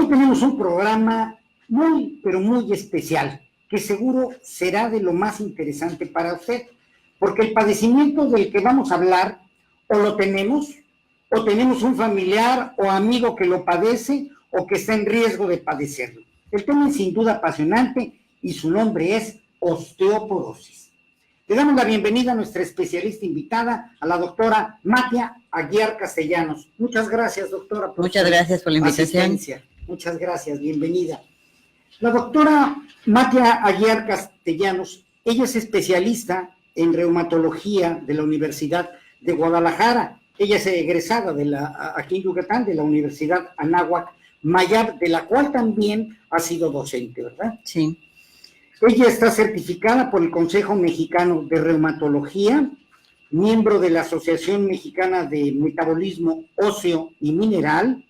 Hoy tenemos un programa muy, pero muy especial, que seguro será de lo más interesante para usted, porque el padecimiento del que vamos a hablar, o tenemos un familiar o amigo que lo padece, o que está en riesgo de padecerlo. El tema es sin duda apasionante y su nombre es osteoporosis. Le damos la bienvenida a nuestra especialista invitada, a la doctora Matia Aguiar Castellanos. Muchas gracias, doctora. Muchas gracias por la invitación. Muchas gracias, bienvenida. La doctora Matia Aguiar Castellanos, ella es especialista en reumatología de la Universidad de Guadalajara. Ella es egresada aquí en Yucatán de la Universidad Anáhuac Mayab, de la cual también ha sido docente, ¿verdad? Sí. Ella está certificada por el Consejo Mexicano de Reumatología, miembro de la Asociación Mexicana de Metabolismo Óseo y Mineral,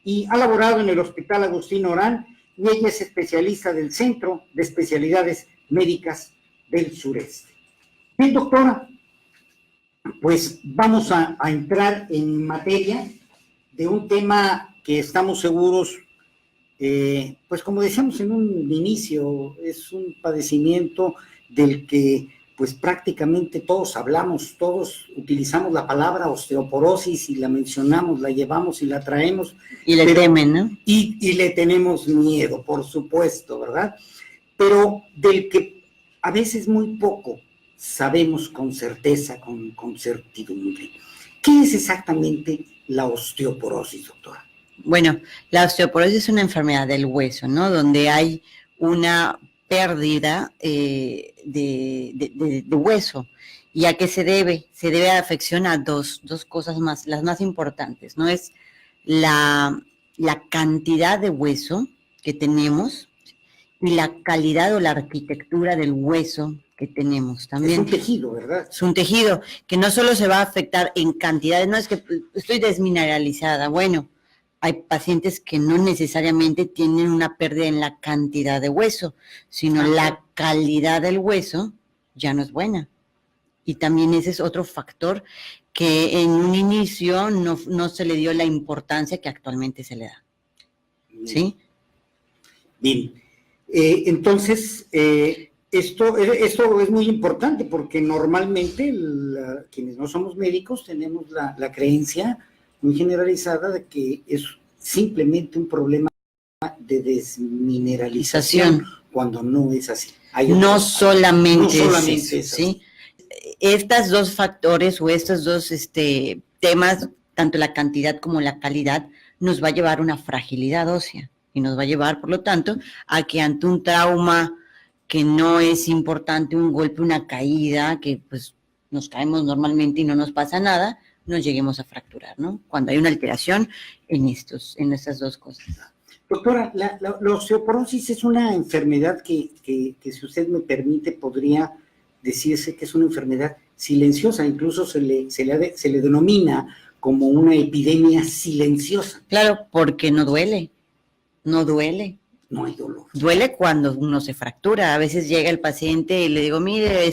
y ha laborado en el Hospital Agustín Orán, y ella es especialista del Centro de Especialidades Médicas del Sureste. Bien, doctora, pues vamos a entrar en materia de un tema que estamos seguros, pues como decíamos en un inicio, es un padecimiento del que pues prácticamente todos hablamos, todos utilizamos la palabra osteoporosis y la mencionamos, la llevamos y la traemos. Y le temen, ¿no? Y le tenemos miedo, por supuesto, ¿verdad? Pero del que a veces muy poco sabemos con certeza, con certidumbre. ¿Qué es exactamente la osteoporosis, doctora? Bueno, la osteoporosis es una enfermedad del hueso, ¿no? Donde hay una pérdida de hueso. ¿Y a qué se debe? Se debe a afección a dos cosas más, las más importantes, ¿no? Es la cantidad de hueso que tenemos y la calidad o la arquitectura del hueso que tenemos también. Es un tejido, ¿verdad? Es un tejido que no solo se va a afectar en cantidades, no es que estoy desmineralizada, bueno, hay pacientes que no necesariamente tienen una pérdida en la cantidad de hueso, sino la calidad del hueso ya no es buena. Y también ese es otro factor que en un inicio no se le dio la importancia que actualmente se le da. ¿Sí? Bien. Entonces, esto es muy importante porque normalmente quienes no somos médicos tenemos la creencia muy generalizada de que es simplemente un problema de desmineralización, cuando no es así. No solamente es eso, ¿sí? Estos dos factores o estos dos temas, tanto la cantidad como la calidad, nos va a llevar a una fragilidad ósea y nos va a llevar, por lo tanto, a que ante un trauma que no es importante, un golpe, una caída, que pues nos caemos normalmente y no nos pasa nada, nos lleguemos a fracturar, ¿no? Cuando hay una alteración en estas dos cosas. Doctora, la osteoporosis es una enfermedad que, si usted me permite, podría decirse que es una enfermedad silenciosa, incluso se le denomina como una epidemia silenciosa. Claro, porque no duele. No hay dolor. Duele cuando uno se fractura. A veces llega el paciente y le digo, mire,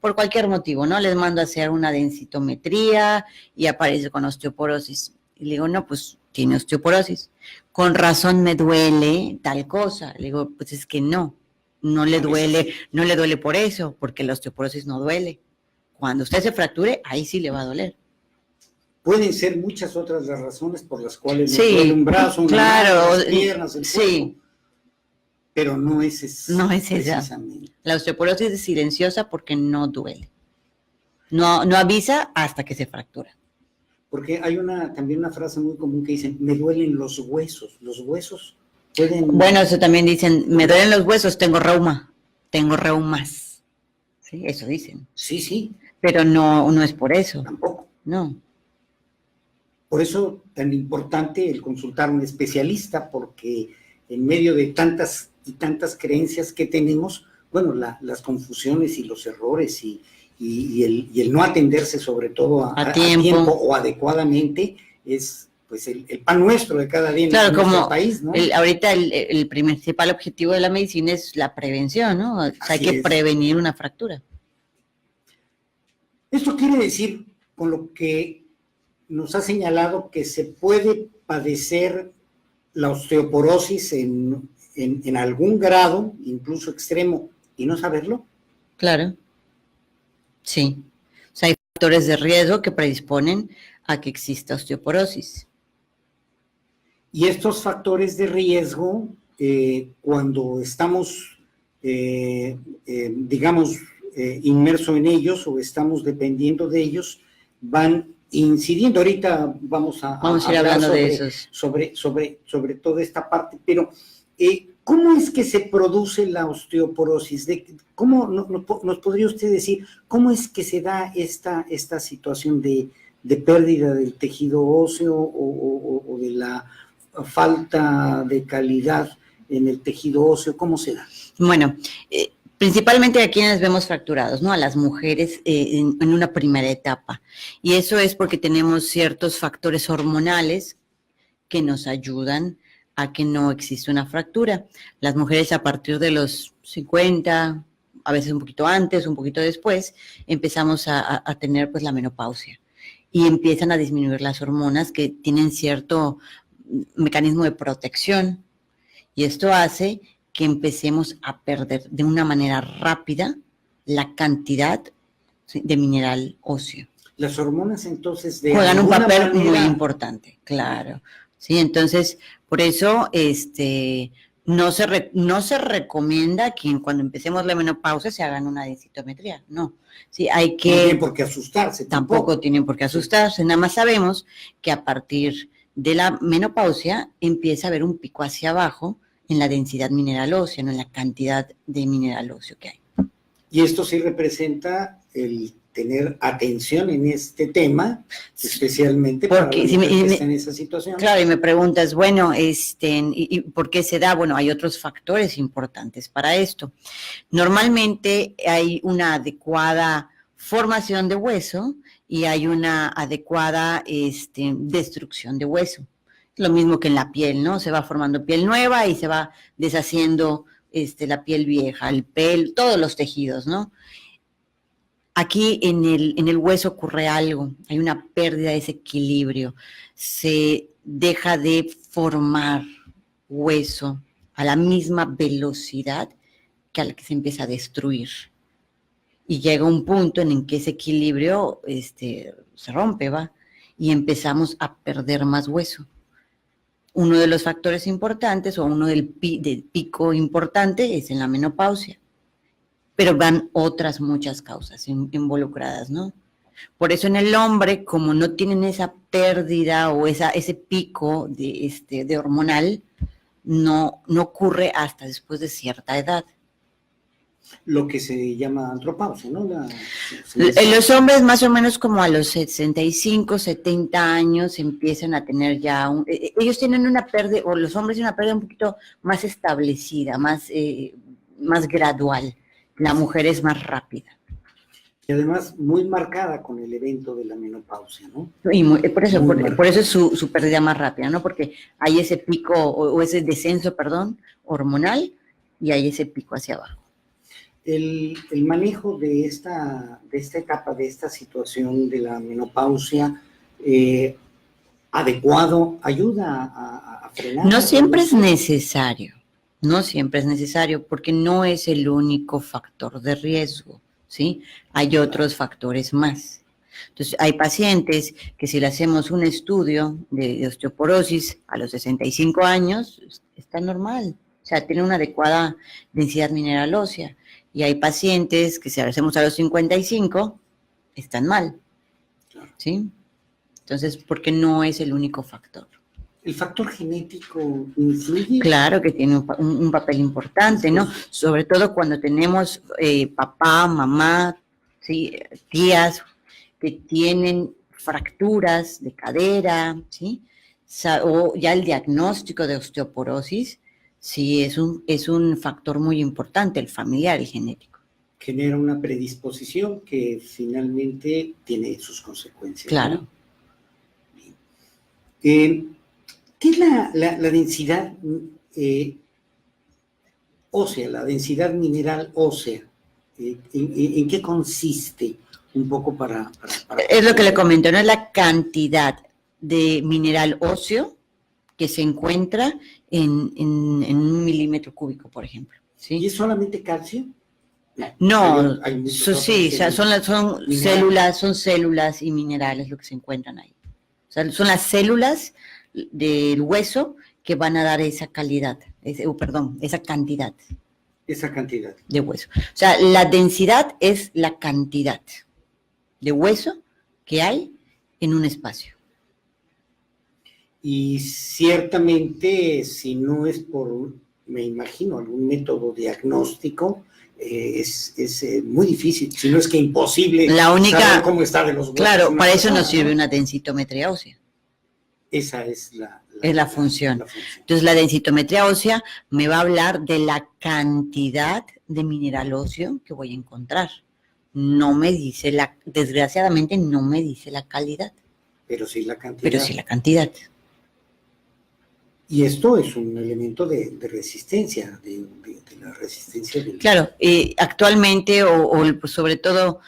por cualquier motivo, ¿no? Les mando a hacer una densitometría y aparece con osteoporosis. Y le digo, no, pues tiene osteoporosis. Con razón me duele tal cosa. Le digo, pues es que no le duele por eso, porque la osteoporosis no duele. Cuando usted se fracture, ahí sí le va a doler. Pueden ser muchas otras las razones por las cuales nos duele un brazo, una mano, las piernas, el cuerpo. Pero no es esa. La osteoporosis es silenciosa porque no duele. No avisa hasta que se fractura. Porque hay también una frase muy común que dicen, me duelen los huesos. Los huesos pueden... Bueno, eso también dicen, me duelen los huesos, tengo reumas. Sí, eso dicen. Sí. Pero no es por eso. Tampoco. No. Por eso tan importante el consultar a un especialista, porque en medio de tantas y tantas creencias que tenemos, bueno, las confusiones y los errores y el no atenderse sobre todo a tiempo o adecuadamente es pues el pan nuestro de cada día en nuestro país, ¿no? Ahorita el principal objetivo de la medicina es la prevención, ¿no? O sea, hay que prevenir una fractura. Esto quiere decir, con lo que nos ha señalado, que se puede padecer la osteoporosis en algún grado, incluso extremo, y no saberlo? Claro, sí. O sea, hay factores de riesgo que predisponen a que exista osteoporosis. Y estos factores de riesgo, cuando estamos, digamos, inmersos en ellos o estamos dependiendo de ellos, van incidiendo. Ahorita vamos a ir hablando de esos. sobre toda esta parte, pero ¿cómo es que se produce la osteoporosis? ¿Cómo nos podría usted decir cómo es que se da esta situación de pérdida del tejido óseo o de la falta de calidad en el tejido óseo? ¿Cómo se da? Bueno, principalmente a quienes vemos fracturados, ¿no? A las mujeres en una primera etapa. Y eso es porque tenemos ciertos factores hormonales que nos ayudan a que no exista una fractura. Las mujeres a partir de los 50, a veces un poquito antes, un poquito después, empezamos a tener pues la menopausia y empiezan a disminuir las hormonas que tienen cierto mecanismo de protección, y esto hace que empecemos a perder de una manera rápida la cantidad de mineral óseo. Las hormonas entonces juegan un papel muy importante, claro. Sí, entonces por eso no se recomienda que cuando empecemos la menopausia se hagan una densitometría, no. Sí, hay que. No tienen por qué asustarse. Tampoco tienen por qué asustarse, nada más sabemos que a partir de la menopausia empieza a haber un pico hacia abajo en la densidad mineral ósea, no en la cantidad de mineral óseo que hay. Y esto sí representa el tener atención en este tema, especialmente porque para los que están en esa situación. Claro, y me preguntas, bueno, ¿y por qué se da? Bueno, hay otros factores importantes para esto. Normalmente hay una adecuada formación de hueso y hay una adecuada destrucción de hueso. Lo mismo que en la piel, ¿no? Se va formando piel nueva y se va deshaciendo la piel vieja, el pelo, todos los tejidos, ¿no? Aquí en el hueso ocurre algo, hay una pérdida de ese equilibrio, se deja de formar hueso a la misma velocidad que a la que se empieza a destruir. Y llega un punto en que ese equilibrio se rompe, ¿va? Y empezamos a perder más hueso. Uno de los factores importantes o uno del pico importante es en la menopausia. Pero van otras muchas causas involucradas, ¿no? Por eso en el hombre, como no tienen esa pérdida o ese pico de hormonal, no ocurre hasta después de cierta edad. Lo que se llama andropausia, ¿no? Los hombres más o menos como a los 65, 70 años empiezan a tener ya, ellos tienen una pérdida, o los hombres tienen una pérdida un poquito más establecida, más gradual. La mujer es más rápida. Y además muy marcada con el evento de la menopausia, ¿no? Y por eso es su pérdida más rápida, ¿no? Porque hay ese pico o ese descenso, hormonal, y hay ese pico hacia abajo. El manejo de esta etapa, de esta situación de la menopausia adecuado, ayuda a frenar. No siempre es necesario. No siempre es necesario porque no es el único factor de riesgo, ¿sí? Hay otros factores más. Entonces, hay pacientes que si le hacemos un estudio de osteoporosis a los 65 años, está normal, o sea, tiene una adecuada densidad mineral ósea. Y hay pacientes que si le hacemos a los 55, están mal, ¿sí? Entonces, porque no es el único factor. ¿El factor genético influye? Claro que tiene un papel importante, ¿no? Sobre todo cuando tenemos papá, mamá, ¿sí? Tías que tienen fracturas de cadera, ¿sí? O ya el diagnóstico de osteoporosis, sí, es un factor muy importante, el familiar, el genético. Genera una predisposición que finalmente tiene sus consecuencias. Claro. ¿No? ¿Qué es la densidad ósea, la densidad mineral ósea? ¿En qué consiste? Un poco para es lo que le comento, ¿no? Es la cantidad de mineral óseo que se encuentra en 1 milímetro cúbico, por ejemplo. ¿Sí? ¿Y es solamente calcio? No, hay muchos sí, o sea, son minerales. células y minerales lo que se encuentran ahí. O sea, son las células del hueso que van a dar esa calidad, esa cantidad Esa cantidad de hueso. O sea, la densidad es la cantidad de hueso que hay en un espacio. Y ciertamente, si no es por, me imagino, algún método diagnóstico, es muy difícil, si no es que imposible saber cómo está de los huesos. Claro, para eso nos sirve una densitometría ósea. Esa es la función. Entonces, la densitometría ósea me va a hablar de la cantidad de mineral óseo que voy a encontrar. No me dice desgraciadamente no me dice la calidad. Pero sí la cantidad. Pero sí la cantidad. Y esto es un elemento de resistencia, de la resistencia. Claro, actualmente, pues sobre todo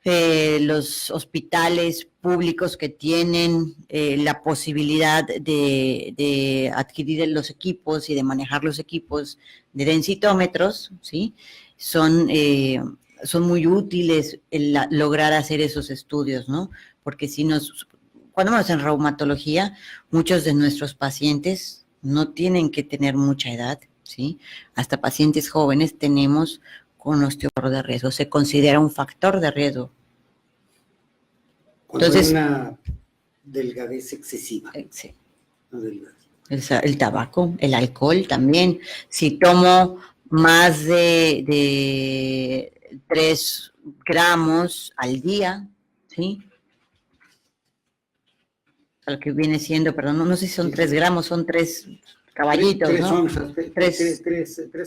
los hospitales públicos que tienen la posibilidad de adquirir los equipos y de manejar los equipos de densitómetros, ¿sí? Son muy útiles lograr hacer esos estudios, ¿no? Porque cuando vamos en reumatología, muchos de nuestros pacientes no tienen que tener mucha edad, ¿sí? Hasta pacientes jóvenes tenemos con osteoporosis de riesgo, se considera un factor de riesgo. Cuando hay una delgadez excesiva. Sí. No delgadez. El tabaco, el alcohol también. Si tomo más de 3 gramos al día, ¿sí? Lo que viene siendo, perdón, no sé si son 3 gramos, son 3 caballitos, 3 ¿no? onzas, 3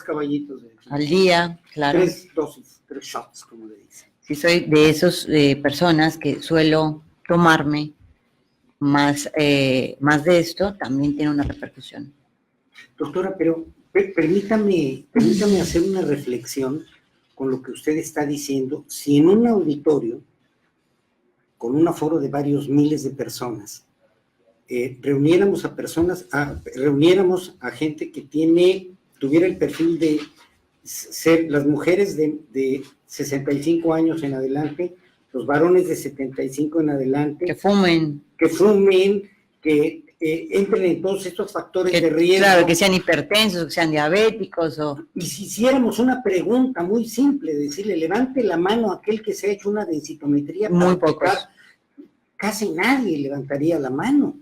caballitos. Al día, claro. 3 dosis, 3 shots, como le dicen. Sí, soy de esas personas que suelo tomarme más de esto, también tiene una repercusión. Doctora, pero permítame hacer una reflexión con lo que usted está diciendo. Si en un auditorio, con un aforo de varios miles de personas, reuniéramos a gente que tuviera el perfil de ser las mujeres de 65 años en adelante, los varones de 75 en adelante, que fumen, que entren en todos estos factores de riesgo. Claro, que sean hipertensos, que sean diabéticos. Y si hiciéramos una pregunta muy simple, decirle, levante la mano a aquel que se ha hecho una densitometría. Muy pocos. Casi nadie levantaría la mano.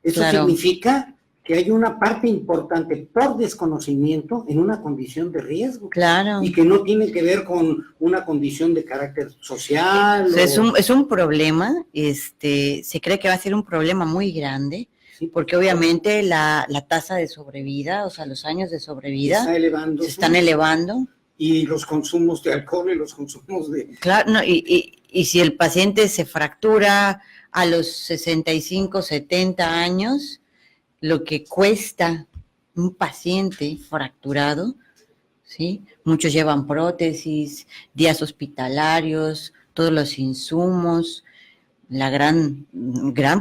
Eso claro. Significa que hay una parte importante por desconocimiento en una condición de riesgo. Claro. Y que no tiene que ver con una condición de carácter social. Es un problema, se cree que va a ser un problema muy grande, sí, porque obviamente la tasa de sobrevida, o sea, los años de sobrevida se están elevando. Y los consumos de alcohol y los consumos de... Claro, no, y si el paciente se fractura a los 65, 70 años, lo que cuesta un paciente fracturado, ¿sí? Muchos llevan prótesis, días hospitalarios, todos los insumos, la gran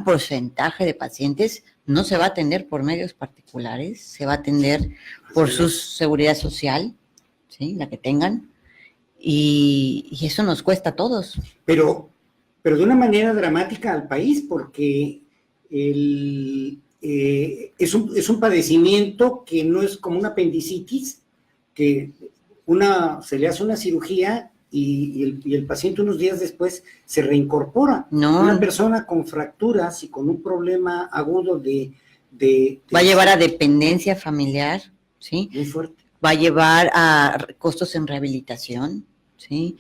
porcentaje de pacientes no se va a atender por medios particulares, se va a atender por su seguridad social, ¿sí? La que tengan, y eso nos cuesta a todos. Pero de una manera dramática al país, porque es un padecimiento que no es como una apendicitis, que se le hace una cirugía y el paciente unos días después se reincorpora. No. Una persona con fracturas y con un problema agudo va a llevar a dependencia familiar, ¿sí? Muy fuerte. Va a llevar a costos en rehabilitación, ¿sí?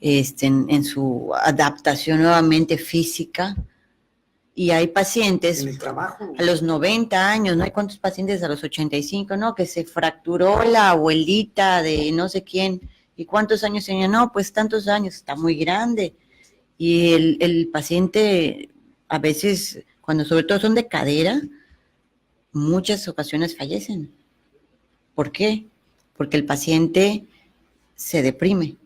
En su adaptación nuevamente física. Y hay pacientes en el trabajo, a los 90 años, ¿no? Hay cuántos pacientes a los 85, ¿no? Que se fracturó la abuelita de no sé quién. ¿Y cuántos años tenía? No, pues tantos años, está muy grande. Y el paciente, a veces, cuando sobre todo son de cadera, muchas ocasiones fallecen. ¿Por qué? Porque el paciente se deprime.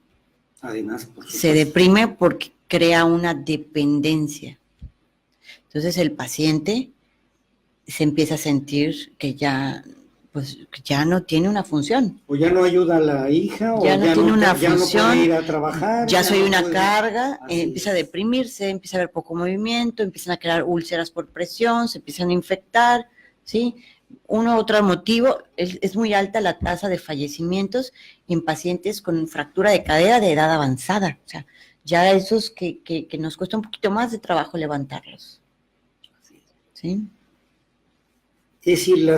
Además, por supuesto. Se deprime porque crea una dependencia. Entonces el paciente se empieza a sentir que ya, pues, ya no tiene una función. O ya no ayuda a la hija, ya o no tiene una ya función, no puede ir a trabajar. ya soy no una puede... carga, Así empieza a es. deprimirse, empieza a haber poco movimiento, empiezan a crear úlceras por presión, se empiezan a infectar, ¿sí? Otro motivo, es muy alta la tasa de fallecimientos en pacientes con fractura de cadera de edad avanzada, o sea, ya esos que nos cuesta un poquito más de trabajo levantarlos, ¿sí? Es decir,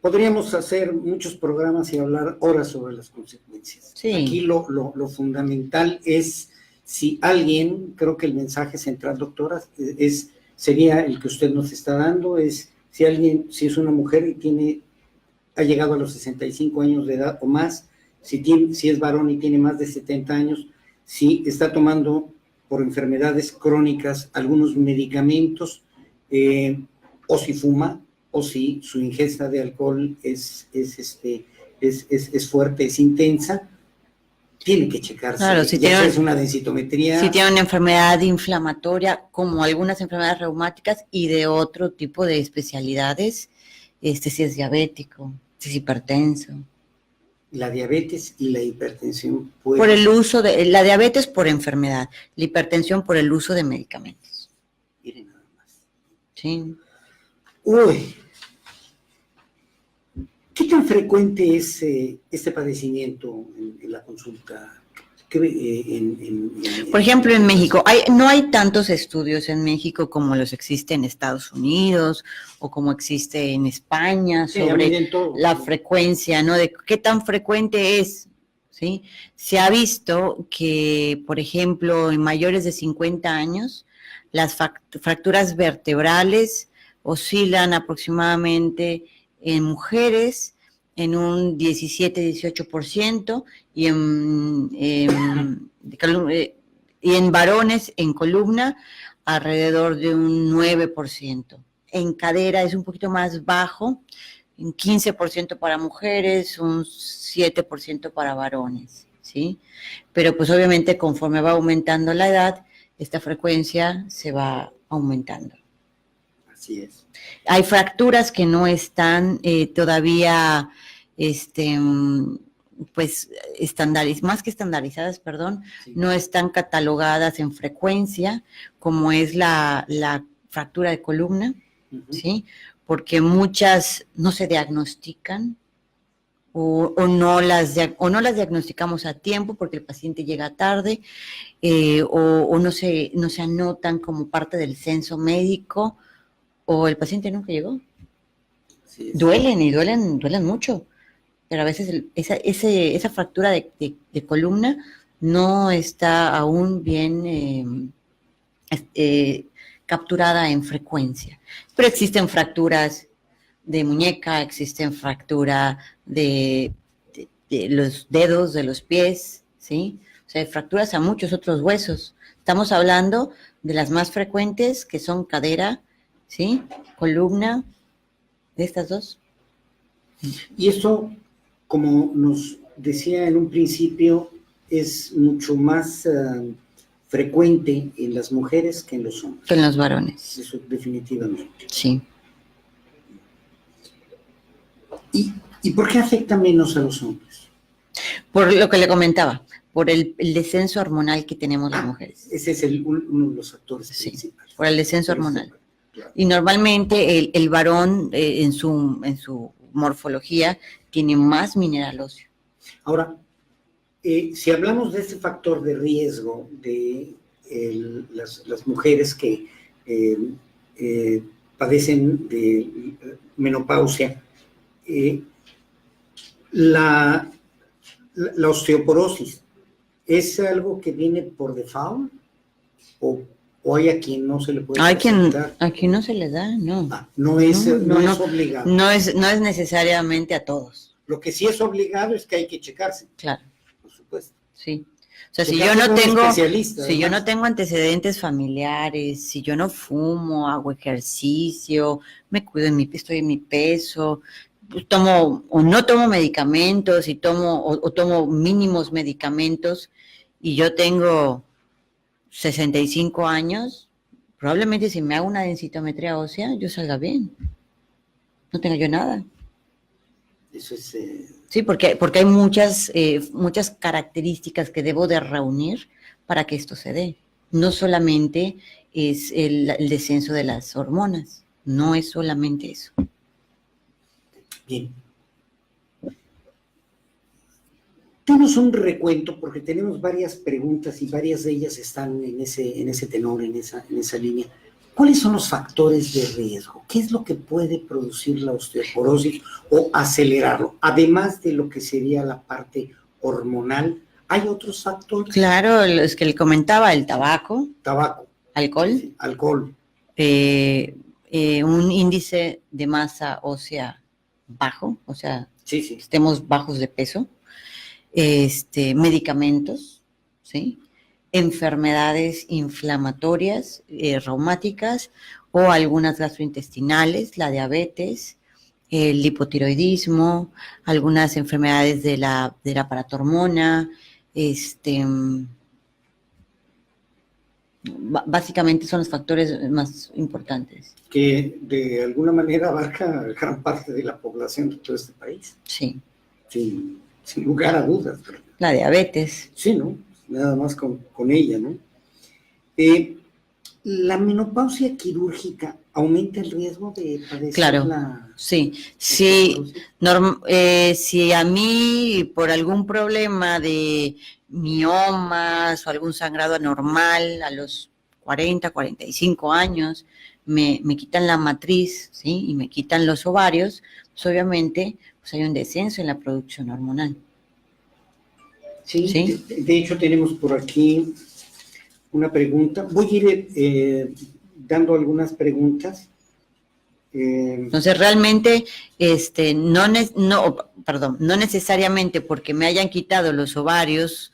podríamos hacer muchos programas y hablar horas sobre las consecuencias. Sí. Aquí lo fundamental es, si alguien, creo que el mensaje central, doctora, sería el que usted nos está dando, es si es una mujer y ha llegado a los 65 años de edad o más, si es varón y tiene más de 70 años, si está tomando por enfermedades crónicas algunos medicamentos, o si fuma, o si su ingesta de alcohol es fuerte, es intensa, tiene que checarse. Claro, si ya es una densitometría. Si tiene una enfermedad inflamatoria, como algunas enfermedades reumáticas y de otro tipo de especialidades, si es diabético, si es hipertenso. La diabetes y la hipertensión. Por el uso la diabetes por enfermedad, la hipertensión por el uso de medicamentos. Miren nada más. Sí. Uy. ¿Qué tan frecuente es este padecimiento en la consulta? Por ejemplo, en México, no hay tantos estudios en México como los existe en Estados Unidos o como existe en España sobre la frecuencia, ¿no? De qué tan frecuente es, ¿sí? Se ha visto que, por ejemplo, en mayores de 50 años, las fracturas vertebrales oscilan aproximadamente en mujeres en un 17-18% y en varones en columna alrededor de un 9%. En cadera es un poquito más bajo, un 15% para mujeres, un 7% para varones, ¿sí? Pero pues obviamente conforme va aumentando la edad, esta frecuencia se va aumentando. Así es. Hay fracturas que no están todavía, pues, más que estandarizadas, sí. No están catalogadas en frecuencia, como es la fractura de columna, ¿sí? Porque muchas no se diagnostican o no las diagnosticamos a tiempo porque el paciente llega tarde, o no se anotan como parte del censo médico, o el paciente nunca llegó. Sí, duelen mucho, pero a veces esa fractura de columna no está aún bien capturada en frecuencia. Pero existen fracturas de muñeca, existen fracturas de los dedos, de los pies, ¿sí? O sea, hay fracturas a muchos otros huesos. Estamos hablando de las más frecuentes, que son cadera, ¿sí? Columna, de estas dos. Y esto, como nos decía en un principio, es mucho más frecuente en las mujeres que en los hombres. Que en los varones. Eso definitivamente. Sí. ¿Y por qué afecta menos a los hombres? Por lo que le comentaba, por el descenso hormonal que tenemos las mujeres. Ese es uno de los factores principales. Por el descenso hormonal. Claro. Y normalmente el varón en su morfología tiene más mineral óseo. Ahora, si hablamos de este factor de riesgo de las mujeres que padecen de menopausia, la osteoporosis, ¿es algo que viene por default o hay a quien no se le puede presentar? A quien no se le da, no. No es obligado. No es necesariamente a todos. Lo que sí es obligado es que hay que checarse. Claro. Por supuesto. Sí. O sea, si yo no tengo antecedentes familiares, si yo no fumo, hago ejercicio, me cuido estoy en mi peso, tomo o no tomo medicamentos y tomo mínimos medicamentos y yo tengo 65 años, probablemente si me hago una densitometría ósea, yo salga bien, no tenga yo nada. Eso es... Sí, porque hay muchas características que debo de reunir para que esto se dé. No solamente es el descenso de las hormonas, no es solamente eso. Bien. Tenemos un recuento porque tenemos varias preguntas y varias de ellas están en ese tenor, en esa línea. ¿Cuáles son los factores de riesgo? ¿Qué es lo que puede producir la osteoporosis o acelerarlo? Además de lo que sería la parte hormonal, ¿hay otros factores? Claro, es que le comentaba, el tabaco, alcohol, sí, alcohol, un índice de masa ósea bajo, o sea, sí. estemos bajos de peso, medicamentos, ¿sí? Enfermedades inflamatorias, reumáticas o algunas gastrointestinales, la diabetes, el hipotiroidismo, algunas enfermedades del aparato hormona, básicamente son los factores más importantes. Que de alguna manera abarca gran parte de la población de todo este país. Sí. Sin lugar a dudas. La diabetes. Sí, ¿no? Nada más con ella, ¿no? ¿La menopausia quirúrgica aumenta el riesgo de padecer claro, sí. Si a mí por algún problema de miomas o algún sangrado anormal a los 40, 45 años me quitan la matriz, ¿sí? Y me quitan los ovarios, pues obviamente pues hay un descenso en la producción hormonal. Sí. De hecho tenemos por aquí una pregunta. Voy a ir dando algunas preguntas. Entonces, realmente, no necesariamente porque me hayan quitado los ovarios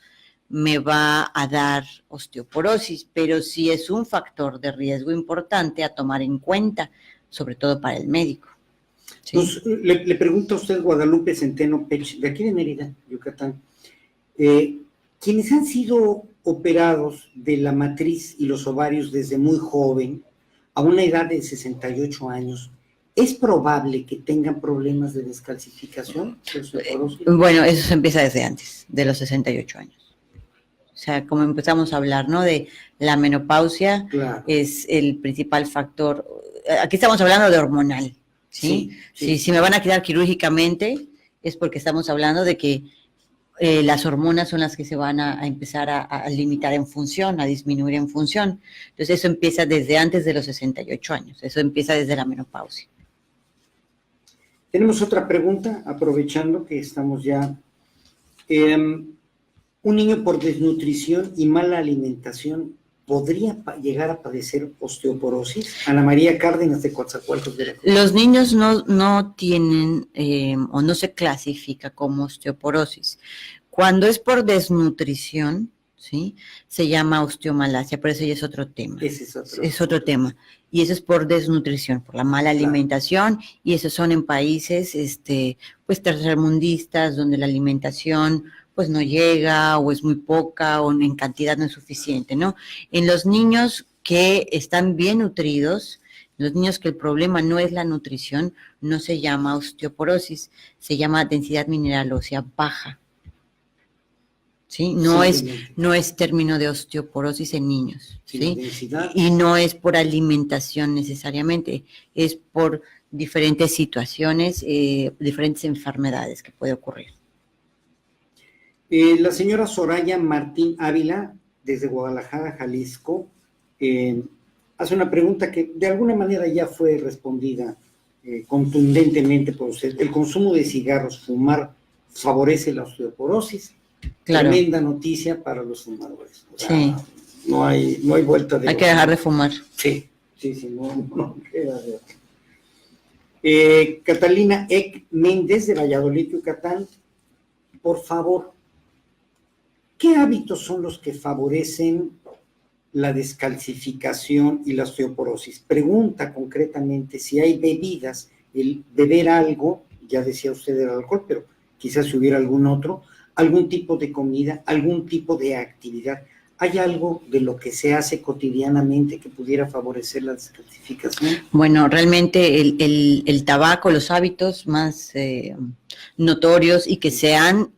me va a dar osteoporosis, pero sí es un factor de riesgo importante a tomar en cuenta, sobre todo para el médico. ¿Sí? Pues, le pregunto a usted, Guadalupe Centeno Pech, de aquí de Mérida, Yucatán, quienes han sido operados de la matriz y los ovarios desde muy joven, a una edad de 68 años, ¿es probable que tengan problemas de descalcificación? Bueno, eso se empieza desde antes, de los 68 años. O sea, como empezamos a hablar, ¿no? De la menopausia, claro, es el principal factor. Aquí estamos hablando de hormonal, ¿sí? Si me van a quitar quirúrgicamente, es porque estamos hablando de que las hormonas son las que se van a empezar a limitar en función, a disminuir en función. Entonces eso empieza desde antes de los 68 años, eso empieza desde la menopausia. Tenemos otra pregunta, aprovechando que estamos ya. ¿Un niño por desnutrición y mala alimentación podría llegar a padecer osteoporosis? Ana María Cárdenas de Coatzacoalcos, Veracruz. Los niños no tienen o no se clasifica como osteoporosis. Cuando es por desnutrición, ¿sí? Se llama osteomalacia, pero eso ya es otro tema. Ese es otro tema. Y eso es por desnutrición, por la mala alimentación, y esos son en países pues tercermundistas, donde la alimentación pues no llega, o es muy poca, o en cantidad no es suficiente, ¿no? En los niños que están bien nutridos, los niños que el problema no es la nutrición, no se llama osteoporosis, se llama densidad mineral ósea baja. ¿Sí? No es término de osteoporosis en niños, ¿sí? Y no es por alimentación necesariamente, es por diferentes situaciones, diferentes enfermedades que puede ocurrir. La señora Soraya Martín Ávila, desde Guadalajara, Jalisco, hace una pregunta que de alguna manera ya fue respondida contundentemente por usted. ¿El consumo de cigarros, fumar, favorece la osteoporosis? Claro. Tremenda noticia para los fumadores. O sea, sí. No hay vuelta de... Hay que dejar de fumar. Sí, no queda de otra. Catalina Eck Méndez, de Valladolid, Yucatán, por favor, ¿qué hábitos son los que favorecen la descalcificación y la osteoporosis? Pregunta concretamente si hay bebidas, el beber algo, ya decía usted el alcohol, pero quizás si hubiera algún otro, algún tipo de comida, algún tipo de actividad, ¿Hay algo de lo que se hace cotidianamente que pudiera favorecer la descalcificación? Bueno, realmente el tabaco, los hábitos más notorios y que sean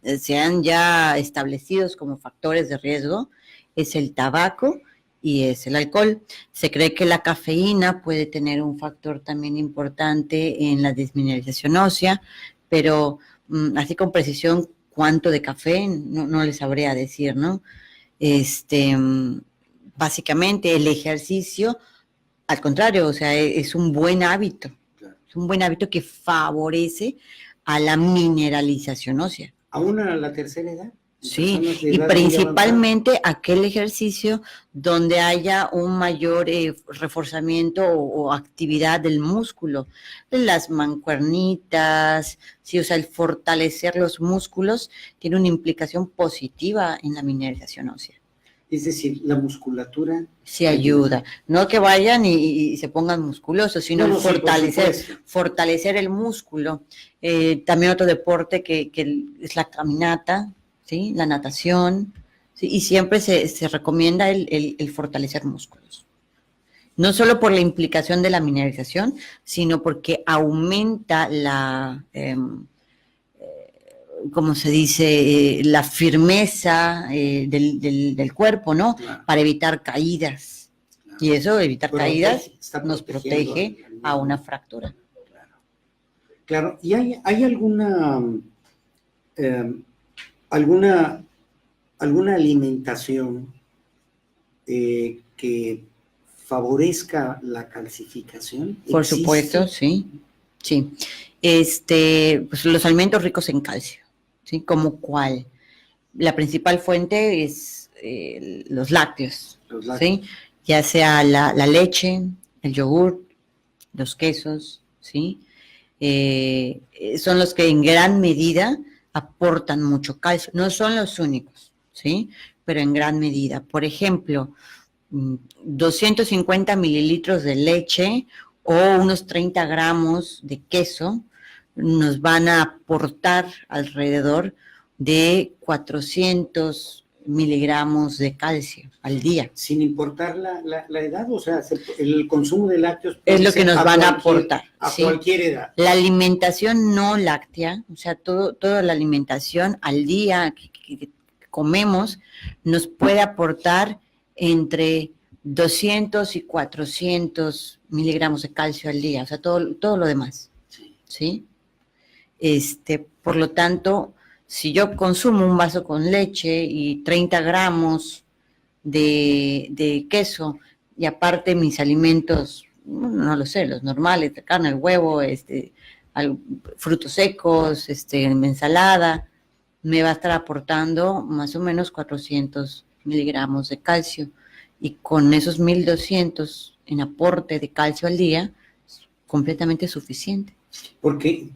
ya establecidos como factores de riesgo es el tabaco y es el alcohol. Se cree que la cafeína puede tener un factor también importante en la desmineralización ósea, pero así con precisión cuánto de café no les sabría decir, ¿no? Básicamente el ejercicio, al contrario, o sea, es un buen hábito, es un buen hábito que favorece a la mineralización ósea. ¿Aún a la tercera edad? Sí, y principalmente aquel ejercicio donde haya un mayor reforzamiento o actividad del músculo, las mancuernitas, sí, o sea, el fortalecer los músculos tiene una implicación positiva en la mineralización ósea. Es decir, la musculatura sí ayuda. No que vayan y se pongan musculosos, sino fortalecer el músculo. También otro deporte que es la caminata, ¿sí? La natación, ¿sí? Y siempre se recomienda el fortalecer músculos. No solo por la implicación de la mineralización, sino porque aumenta la... como se dice, la firmeza del cuerpo, ¿no? Claro. Para evitar caídas. Claro. Y eso, evitar caídas, nos protege a una fractura. Claro. Claro. ¿Y hay alguna alimentación que favorezca la calcificación? Por supuesto, sí. Sí. Pues los alimentos ricos en calcio, ¿sí? ¿Como cuál? La principal fuente es los lácteos, ¿sí? Ya sea la leche, el yogur, los quesos, ¿sí? Son los que en gran medida aportan mucho calcio. No son los únicos, ¿sí? Pero en gran medida. Por ejemplo, 250 mililitros de leche o unos 30 gramos de queso nos van a aportar alrededor de 400 miligramos de calcio al día. Sin importar la edad, o sea, el consumo de lácteos es lo que nos van a aportar. A ¿sí? Cualquier edad. La alimentación no láctea, o sea, toda la alimentación al día que comemos nos puede aportar entre 200 y 400 miligramos de calcio al día, o sea, todo lo demás, ¿sí? Por lo tanto, si yo consumo un vaso con leche y 30 gramos de queso, y aparte mis alimentos, no lo sé, los normales, la carne, el huevo, frutos secos, ensalada, me va a estar aportando más o menos 400 miligramos de calcio. Y con esos 1.200 en aporte de calcio al día, es completamente suficiente. Porque,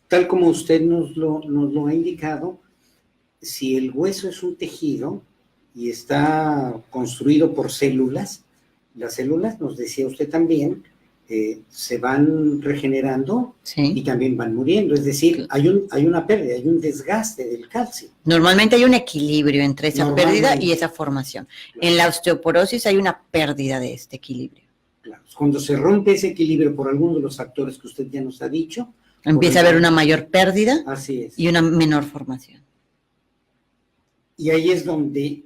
tal como usted nos lo ha indicado, si el hueso es un tejido y está construido por células, las células, nos decía usted también, se van regenerando, sí, y también van muriendo. Es decir, hay una pérdida, hay un desgaste del calcio. Normalmente hay un equilibrio entre esa pérdida y esa formación. Claro. En la osteoporosis hay una pérdida de este equilibrio. Claro. Cuando se rompe ese equilibrio por alguno de los factores que usted ya nos ha dicho, empieza a haber una mayor pérdida. Así es. Y una menor formación. Y ahí es donde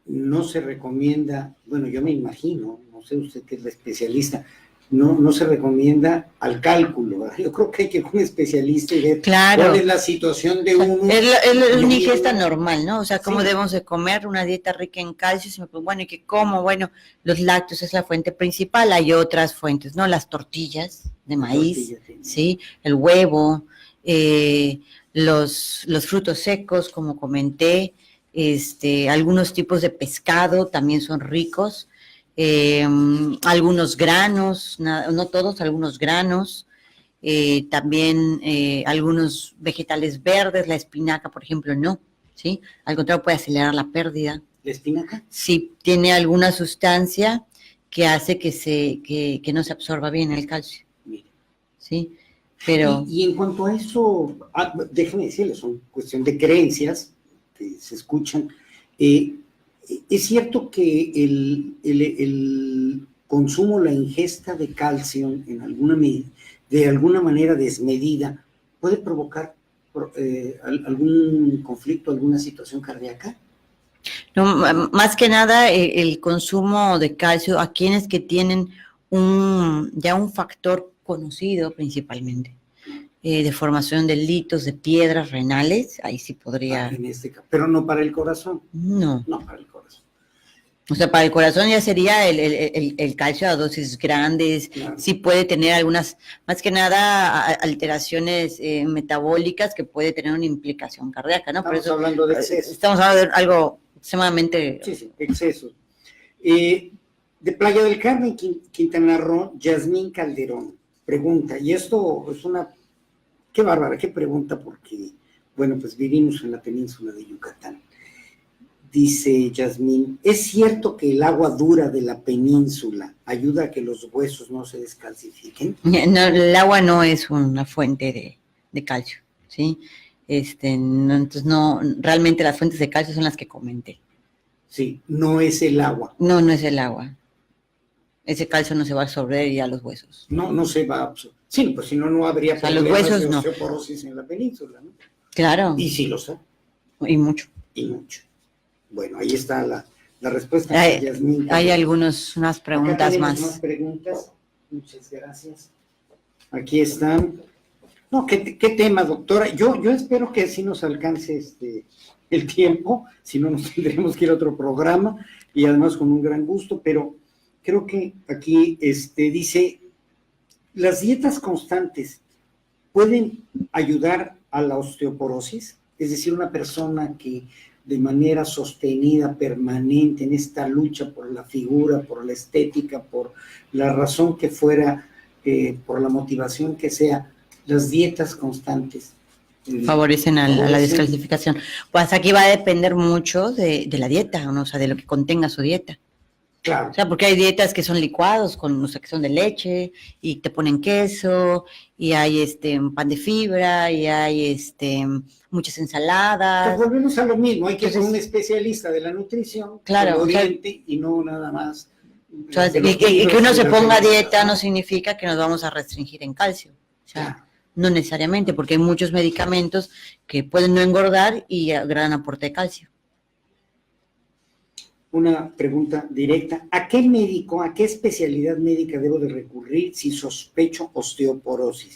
no se recomienda, bueno, yo me imagino, no sé usted que es la especialista, no se recomienda al cálculo, ¿verdad? Yo creo que hay que ir con un especialista y ver cuál es la situación de uno. Es una ingesta normal, ¿no? O sea, cómo debemos de comer una dieta rica en calcio. Si me preguntan, bueno, ¿y qué como? Bueno, los lácteos es la fuente principal, hay otras fuentes, ¿no? Las tortillas de maíz, ¿sí? El huevo, los frutos secos, como comenté, algunos tipos de pescado también son ricos. Algunos granos, no todos, algunos granos, también algunos vegetales verdes, la espinaca, por ejemplo, no, ¿sí? Al contrario, puede acelerar la pérdida. ¿La espinaca? Sí, tiene alguna sustancia que hace que no se absorba bien el calcio. Mire. ¿Sí? Pero... Y en cuanto a eso, déjeme decirles, son cuestión de creencias que se escuchan. ¿Es cierto que el consumo, la ingesta de calcio de alguna manera desmedida puede provocar algún conflicto, alguna situación cardíaca? No, más que nada el consumo de calcio a quienes que tienen ya un factor conocido principalmente de formación de litos, de piedras renales, ahí sí podría. En este caso, pero no para el corazón. No. No para el corazón. O sea, para el corazón ya sería el calcio a dosis grandes, claro. Sí puede tener algunas, más que nada, alteraciones metabólicas que puede tener una implicación cardíaca, ¿no? Estamos hablando de exceso. Estamos hablando de algo extremadamente... Sí, exceso. De Playa del Carmen, Quintana Roo, Yasmín Calderón pregunta, y esto es una... Qué bárbara, qué pregunta, porque, bueno, pues vivimos en la península de Yucatán. Dice Yasmín, ¿es cierto que el agua dura de la península ayuda a que los huesos no se descalcifiquen? No, el agua no es una fuente de calcio, ¿sí? No, entonces no, realmente las fuentes de calcio son las que comenté. Sí, no es el agua. No, no es el agua. Ese calcio no se va a absorber ya a los huesos. No se va a absorber. Sí, pues si no, no habría problemas los huesos, de osteoporosis en la península, ¿no? Claro. Y sí los hay. Y mucho. Y mucho. Bueno, ahí está la respuesta. Hay unas preguntas más. Más preguntas. Muchas gracias. Aquí están. No, ¿qué tema, doctora? Yo espero que sí nos alcance el tiempo, si no nos tendremos que ir a otro programa, y además con un gran gusto, pero creo que aquí dice, ¿las dietas constantes pueden ayudar a la osteoporosis? Es decir, una persona que de manera sostenida, permanente, en esta lucha por la figura, por la estética, por la razón que fuera, por la motivación que sea, las dietas constantes favorecen a la descalcificación. Pues aquí va a depender mucho de la dieta, ¿no? O sea, de lo que contenga su dieta. Claro. O sea, porque hay dietas que son licuados, o sea, que son de leche, y te ponen queso, y hay pan de fibra, y hay muchas ensaladas. Pues volvemos a lo mismo, hay que ser un especialista de la nutrición, claro, oriente, y no nada más. O sea, y que uno se ponga a dieta no significa que nos vamos a restringir en calcio. O sea, claro. No necesariamente, porque hay muchos medicamentos que pueden no engordar y gran aporte de calcio. Una pregunta directa. ¿A qué médico, a qué especialidad médica debo de recurrir si sospecho osteoporosis?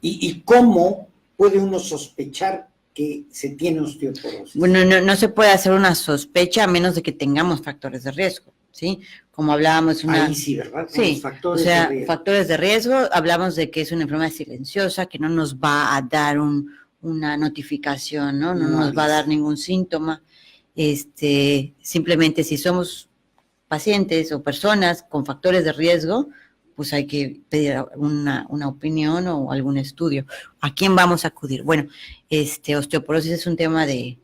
¿Y cómo puede uno sospechar que se tiene osteoporosis? Bueno, no se puede hacer una sospecha a menos de que tengamos factores de riesgo, ¿sí? Como hablábamos... Ahí sí, ¿verdad? Sí, factores de riesgo. Factores de riesgo, hablamos de que es una enfermedad silenciosa, que no nos va a dar una notificación, ¿no? No nos va a dar ningún síntoma. Simplemente si somos pacientes o personas con factores de riesgo, pues hay que pedir una opinión o algún estudio. ¿A quién vamos a acudir? Bueno, osteoporosis es un tema de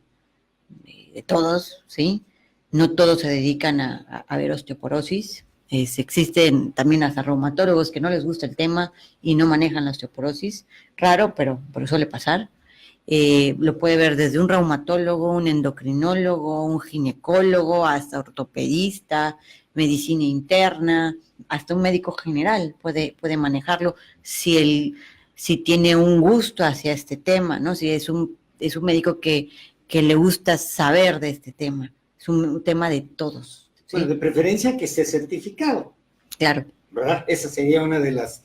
todos, ¿sí? No todos se dedican a ver osteoporosis. Existen también hasta reumatólogos que no les gusta el tema y no manejan la osteoporosis. Raro, pero suele pasar. Lo puede ver desde un reumatólogo, un endocrinólogo, un ginecólogo, hasta ortopedista, medicina interna, hasta un médico general puede manejarlo si tiene un gusto hacia este tema, ¿no? Si es un médico que le gusta saber de este tema. Es un tema de todos. ¿Sí? Bueno, de preferencia que esté certificado. Claro. ¿Verdad? Esa sería una de las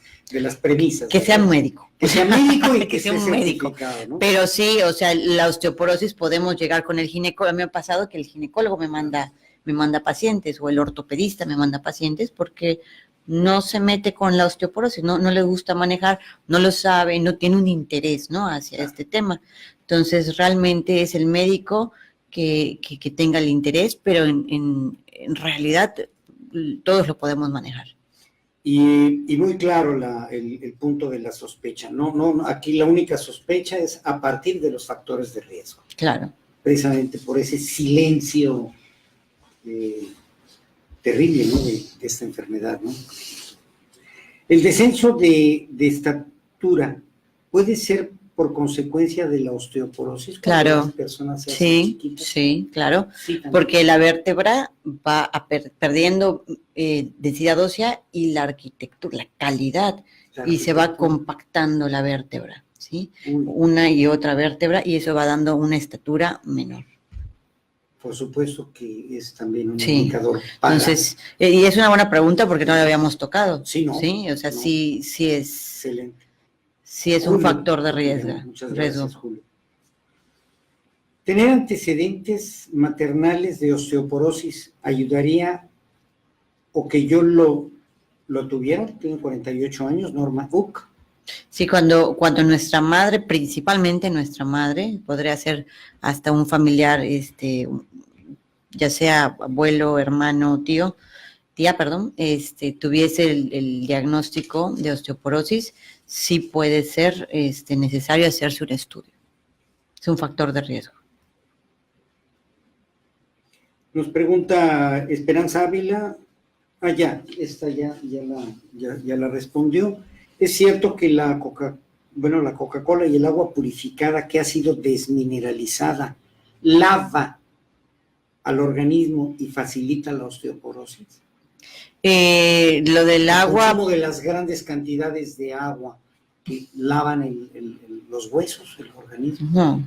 premisas. Que sea médico. Que sea médico y que sea un médico. ¿No? Pero sí, o sea, la osteoporosis podemos llegar con el ginecólogo. A mí me ha pasado que el ginecólogo me manda pacientes o el ortopedista me manda pacientes porque no se mete con la osteoporosis, no le gusta manejar, no lo sabe, no tiene un interés, ¿no? Hacia este tema. Entonces, realmente es el médico que tenga el interés, pero en realidad todos lo podemos manejar. Y muy claro el punto de la sospecha. No, aquí la única sospecha es a partir de los factores de riesgo. Claro. Precisamente por ese silencio terrible, ¿no? de esta enfermedad, ¿no? El descenso de estatura puede ser por consecuencia de la osteoporosis? Claro, Las personas se hacen sí, chiquitas. sí, claro, Sí, también. porque la vértebra va perdiendo densidad ósea y la arquitectura, la calidad, y se va compactando la vértebra, ¿sí? Una y otra vértebra, y eso va dando una estatura menor. Por supuesto que es también un indicador. Entonces, y es una buena pregunta porque no la habíamos tocado. Sí, ¿no? Sí, o sea, no. sí es. Excelente. Sí es Julio, un factor de riesgo. Muchas gracias, Julio. ¿Tener antecedentes maternales de osteoporosis ayudaría o que yo lo tuviera? Tengo 48 años, Norma Uck. Sí, cuando nuestra madre, principalmente nuestra madre, podría ser hasta un familiar, ya sea abuelo, hermano, tía, tuviese el diagnóstico de osteoporosis, sí puede ser necesario hacerse un estudio. Es un factor de riesgo. Nos pregunta Esperanza Ávila. Esta ya la respondió. Es cierto que la Coca-Cola y el agua purificada que ha sido desmineralizada lava al organismo y facilita la osteoporosis. Lo del agua. El consumo de las grandes cantidades de agua que lavan los huesos, el organismo.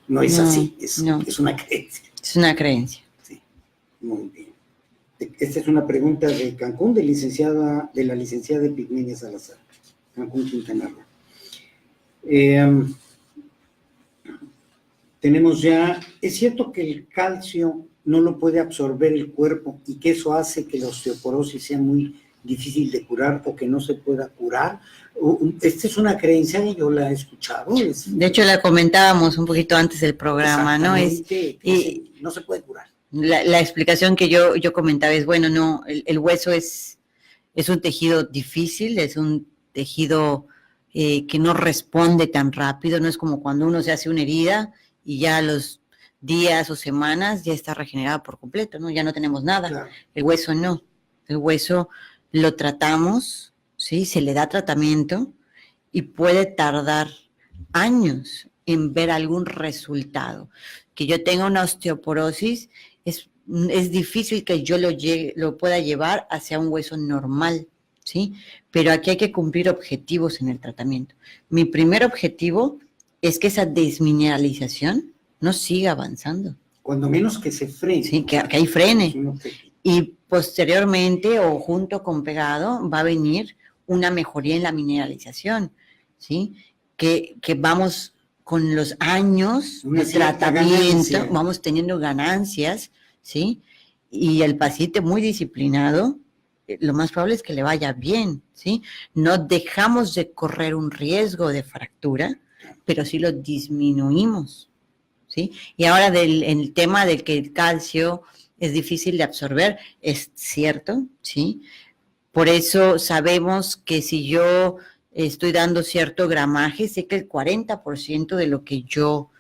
No es así, es una creencia. Es una creencia. Sí, muy bien. Esta es una pregunta de Cancún, de la licenciada Epigmenia Salazar, Cancún, Quintana Roo. Tenemos ya, es cierto que el calcio no lo puede absorber el cuerpo y que eso hace que la osteoporosis sea muy difícil de curar o que no se pueda curar. Esta es una creencia y yo la he escuchado. De hecho, la comentábamos un poquito antes del programa, ¿no? No se puede curar. La explicación que yo comentaba es, bueno, no, el hueso es un tejido difícil, es un tejido que no responde tan rápido, no es como cuando uno se hace una herida y ya a los días o semanas ya está regenerado por completo, ¿no? Ya no tenemos nada. Claro. El hueso no. El hueso lo tratamos, ¿sí? Se le da tratamiento y puede tardar años en ver algún resultado. Que yo tenga una osteoporosis es difícil que yo lo pueda llevar hacia un hueso normal, ¿sí? Pero aquí hay que cumplir objetivos en el tratamiento. Mi primer objetivo es que esa desmineralización no siga avanzando. Cuando menos que se frene. Sí, que ahí frene. Y posteriormente o junto con pegado va a venir una mejoría en la mineralización, ¿sí? Que vamos con los años de tratamiento, vamos teniendo ganancias, ¿sí? Y el paciente muy disciplinado, lo más probable es que le vaya bien, ¿sí? No dejamos de correr un riesgo de fractura, pero sí lo disminuimos, ¿sí? Y ahora el tema del que el calcio es difícil de absorber, es cierto, ¿sí? Por eso sabemos que si yo estoy dando cierto gramaje, sé que el 40% de lo que yo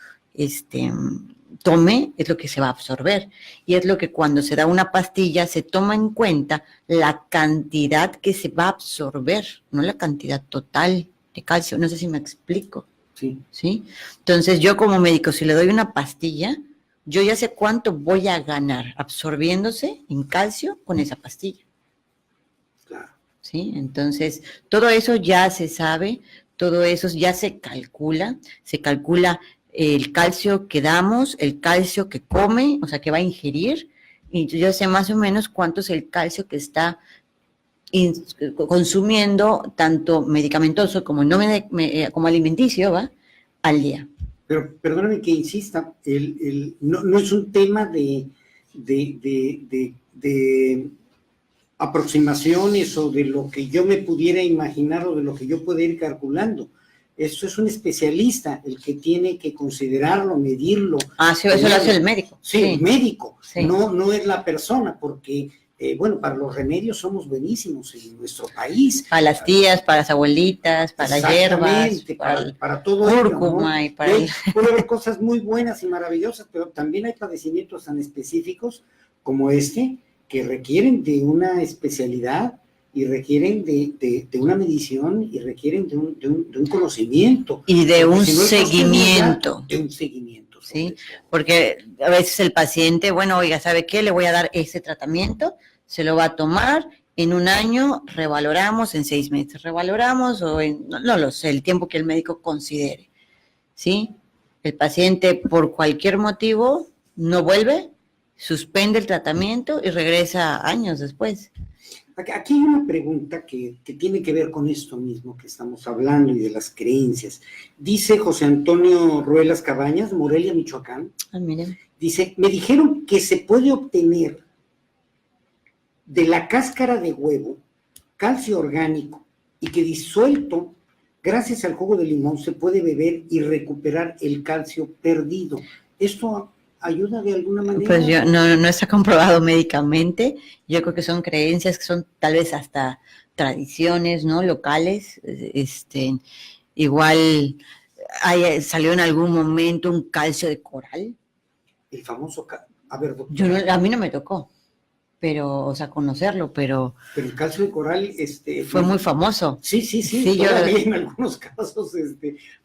tome es lo que se va a absorber. Y es lo que cuando se da una pastilla se toma en cuenta la cantidad que se va a absorber, no la cantidad total de calcio. No sé si me explico. Sí. ¿Sí? Entonces yo como médico, si le doy una pastilla, yo ya sé cuánto voy a ganar absorbiéndose en calcio con esa pastilla. Claro. ¿Sí? Entonces, todo eso ya se sabe, todo eso ya se calcula el calcio que damos, el calcio que come, o sea, que va a ingerir, y yo sé más o menos cuánto es el calcio que está consumiendo, tanto medicamentoso como, como alimenticio, ¿va? Al día. Pero perdóname que insista, no es un tema de aproximaciones o de lo que yo me pudiera imaginar o de lo que yo pueda ir calculando. Eso es un especialista el que tiene que considerarlo, medirlo. Sí, eso lo hace el médico. Sí, el médico, sí. No es la persona, porque, para los remedios somos buenísimos en nuestro país. Para las tías, para las abuelitas, para las hierbas, para todo cúrcuma, ello, ¿no? Puede haber cosas muy buenas y maravillosas, pero también hay padecimientos tan específicos como que requieren de una especialidad y requieren de una medición y requieren de un conocimiento. Y de un Si no, seguimiento. De un seguimiento. Sí, porque a veces el paciente, bueno, oiga, ¿sabe qué? Le voy a dar ese tratamiento, se lo va a tomar, en un año revaloramos, en 6 meses revaloramos, o no lo sé, el tiempo que el médico considere, ¿sí? El paciente por cualquier motivo no vuelve, suspende el tratamiento y regresa años después. Aquí hay una pregunta que tiene que ver con esto mismo que estamos hablando y de las creencias. Dice José Antonio Ruelas Cabañas, Morelia, Michoacán. Miren. Dice, me dijeron que se puede obtener de la cáscara de huevo calcio orgánico y que disuelto, gracias al jugo de limón, se puede beber y recuperar el calcio perdido. ¿Esto ayuda de alguna manera? Pues no está comprobado médicamente. Yo creo que son creencias que son tal vez hasta tradiciones, ¿no? Locales. Igual salió en algún momento un calcio de coral. El famoso, a ver, doctor. A mí no me tocó, pero, o sea, conocerlo, pero el calcio de coral, fue muy famoso. Sí, todavía en algunos casos,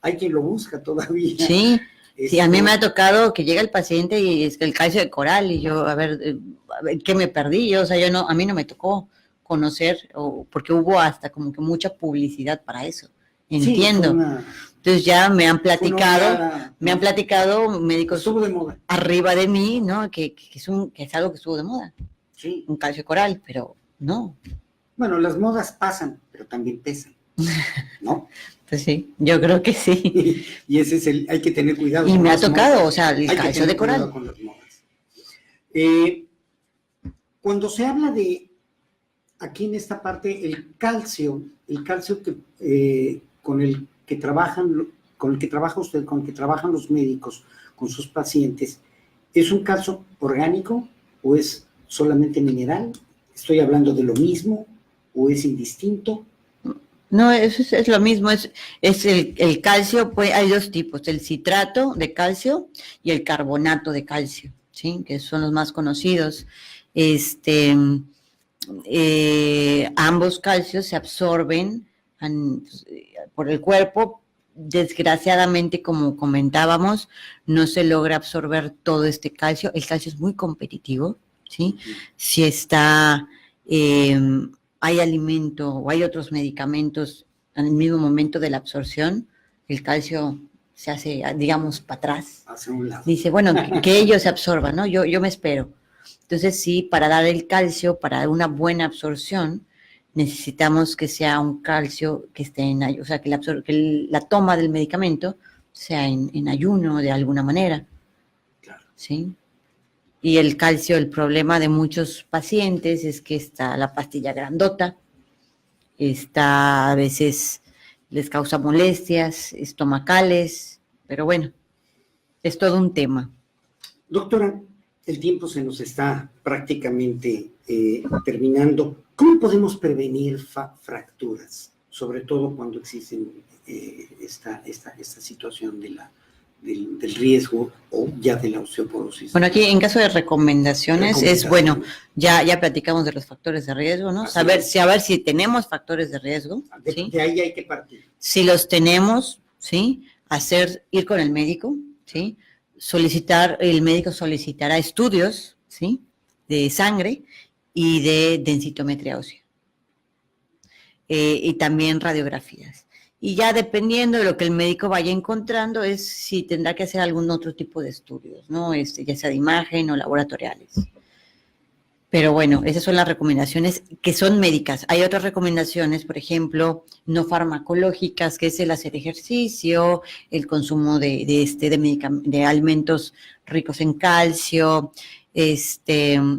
hay quien lo busca todavía. Sí. Sí, a mí me ha tocado que llega el paciente y es el calcio de coral y yo, a ver, ¿qué me perdí? Yo, o sea, a mí no me tocó conocer, porque hubo hasta como que mucha publicidad para eso, entiendo. Sí, entonces ya me han platicado médicos de moda. Arriba de mí, ¿no? Que es algo que estuvo de moda. Sí. Un calcio de coral, pero no. Bueno, las modas pasan, pero también pesan, ¿no? Pues sí, yo creo que sí. Y ese es hay que tener cuidado. Y me ha tocado, o sea, el calcio de coral. Con las modas. Cuando se habla de, aquí en esta parte, el calcio que, con el que trabaja usted, con el que trabajan los médicos con sus pacientes, ¿es un calcio orgánico o es solamente mineral? ¿Estoy hablando de lo mismo o es indistinto? No, eso es lo mismo, es el calcio, pues hay dos tipos, el citrato de calcio y el carbonato de calcio, ¿sí? Que son los más conocidos. Ambos calcios se absorben por el cuerpo. Desgraciadamente, como comentábamos, no se logra absorber todo este calcio. El calcio es muy competitivo, ¿sí? Si está... hay alimento o hay otros medicamentos en el mismo momento de la absorción, el calcio se hace, digamos, para atrás. Hacia un lado. Dice, bueno, que ellos se absorban, ¿no? Yo me espero. Entonces, sí, para dar el calcio, para una buena absorción, necesitamos que sea un calcio que esté o sea, que la toma del medicamento sea en ayuno de alguna manera. Claro. ¿Sí? Y el calcio, el problema de muchos pacientes es que está la pastilla grandota, a veces les causa molestias estomacales, pero bueno, es todo un tema. Doctora, el tiempo se nos está prácticamente terminando. ¿Cómo podemos prevenir fracturas? Sobre todo cuando existen esta situación del riesgo o ya de la osteoporosis. Bueno, aquí en caso de recomendaciones es, bueno, ya platicamos de los factores de riesgo, ¿no? A ver si tenemos factores de riesgo. ¿Sí? De ahí hay que partir. Si los tenemos, ¿sí? Ir con el médico, ¿sí? El médico solicitará estudios, ¿sí? De sangre y de densitometría ósea. Y también radiografías. Y ya dependiendo de lo que el médico vaya encontrando es si tendrá que hacer algún otro tipo de estudios, ¿no? Ya sea de imagen o laboratoriales. Pero bueno, esas son las recomendaciones que son médicas. Hay otras recomendaciones, por ejemplo, no farmacológicas, que es el hacer ejercicio, el consumo de alimentos ricos en calcio,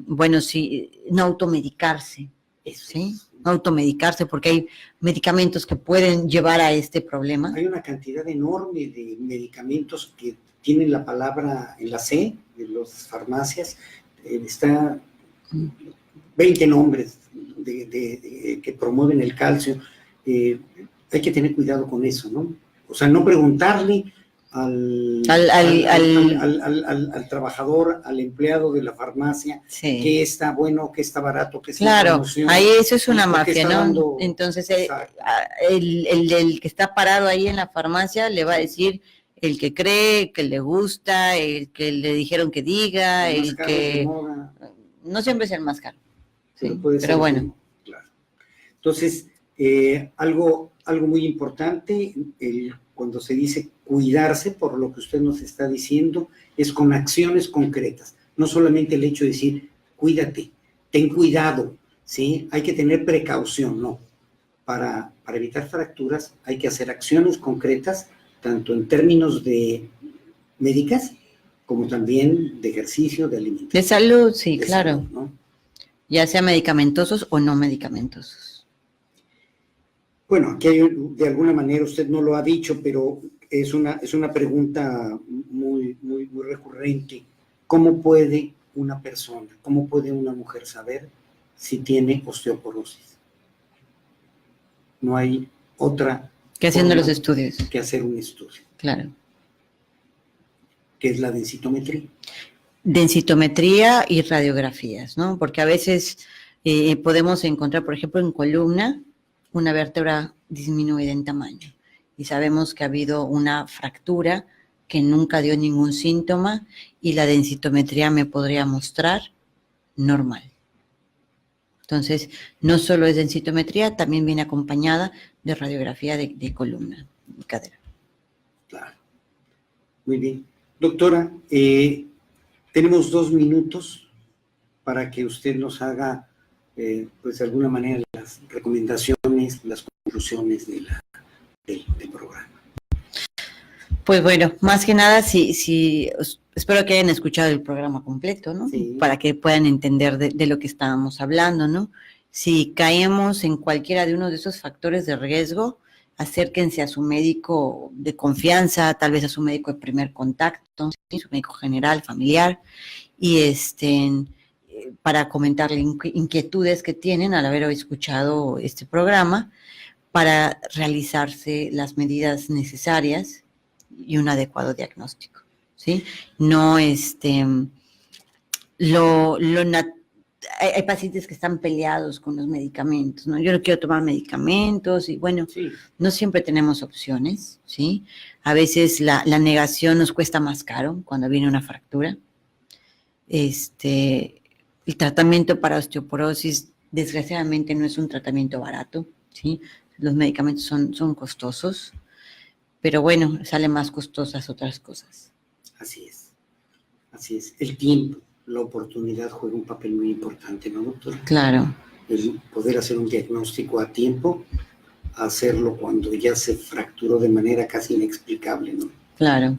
bueno, sí, no automedicarse, ¿sí? No automedicarse, porque hay medicamentos que pueden llevar a este problema. Hay una cantidad enorme de medicamentos que tienen la palabra en la C de las farmacias. Está 20 nombres que promueven el calcio. Hay que tener cuidado con eso, ¿no? O sea, no preguntarle al trabajador, al empleado de la farmacia, sí. qué está bueno, qué está barato, qué está Claro, promoción, ahí eso es una mafia, ¿no? dando... Entonces, el que está parado ahí en la farmacia le va a decir el que cree, que le gusta, el que le dijeron que diga, el que... No siempre es el más caro. Sí, pero bueno. Claro. Entonces, algo muy importante, cuando se dice cuidarse, por lo que usted nos está diciendo, es con acciones concretas. No solamente el hecho de decir, cuídate, ten cuidado, ¿sí? Hay que tener precaución, no. Para evitar fracturas hay que hacer acciones concretas, tanto en términos de médicas, como también de ejercicio, de alimentación. De salud, sí, de claro. Salud, ¿no? Ya sea medicamentosos o no medicamentosos. Bueno, aquí hay, de alguna manera, usted no lo ha dicho, pero es una pregunta muy recurrente. ¿Cómo puede una persona, cómo puede una mujer saber si tiene osteoporosis? No hay otra que haciendo los estudios. Que hacer un estudio. Claro. ¿Qué es la densitometría? Densitometría y radiografías, ¿no? Porque a veces podemos encontrar, por ejemplo, en columna, una vértebra disminuida en tamaño y sabemos que ha habido una fractura que nunca dio ningún síntoma y la densitometría me podría mostrar normal. Entonces, no solo es densitometría, también viene acompañada de radiografía de columna y cadera. Claro. Muy bien. Doctora, tenemos 2 minutos para que usted nos haga, pues de alguna manera, las recomendaciones, las conclusiones del programa. Pues bueno, más que nada, espero que hayan escuchado el programa completo, ¿no? Sí. Para que puedan entender de lo que estábamos hablando, ¿no? Si caemos en cualquiera de uno de esos factores de riesgo, acérquense a su médico de confianza, tal vez a su médico de primer contacto, ¿sí? Su médico general, familiar, y para comentarle inquietudes que tienen al haber escuchado este programa, para realizarse las medidas necesarias y un adecuado diagnóstico, ¿sí? No, hay pacientes que están peleados con los medicamentos, ¿no? Yo no quiero tomar medicamentos y bueno, sí. No siempre tenemos opciones, ¿sí? A veces la negación nos cuesta más caro cuando viene una fractura. El tratamiento para osteoporosis, desgraciadamente, no es un tratamiento barato, ¿sí? Los medicamentos son costosos, pero bueno, salen más costosas otras cosas. Así es. El tiempo, la oportunidad juega un papel muy importante, ¿no, doctora? Claro. El poder hacer un diagnóstico a tiempo, hacerlo cuando ya se fracturó de manera casi inexplicable, ¿no? Claro.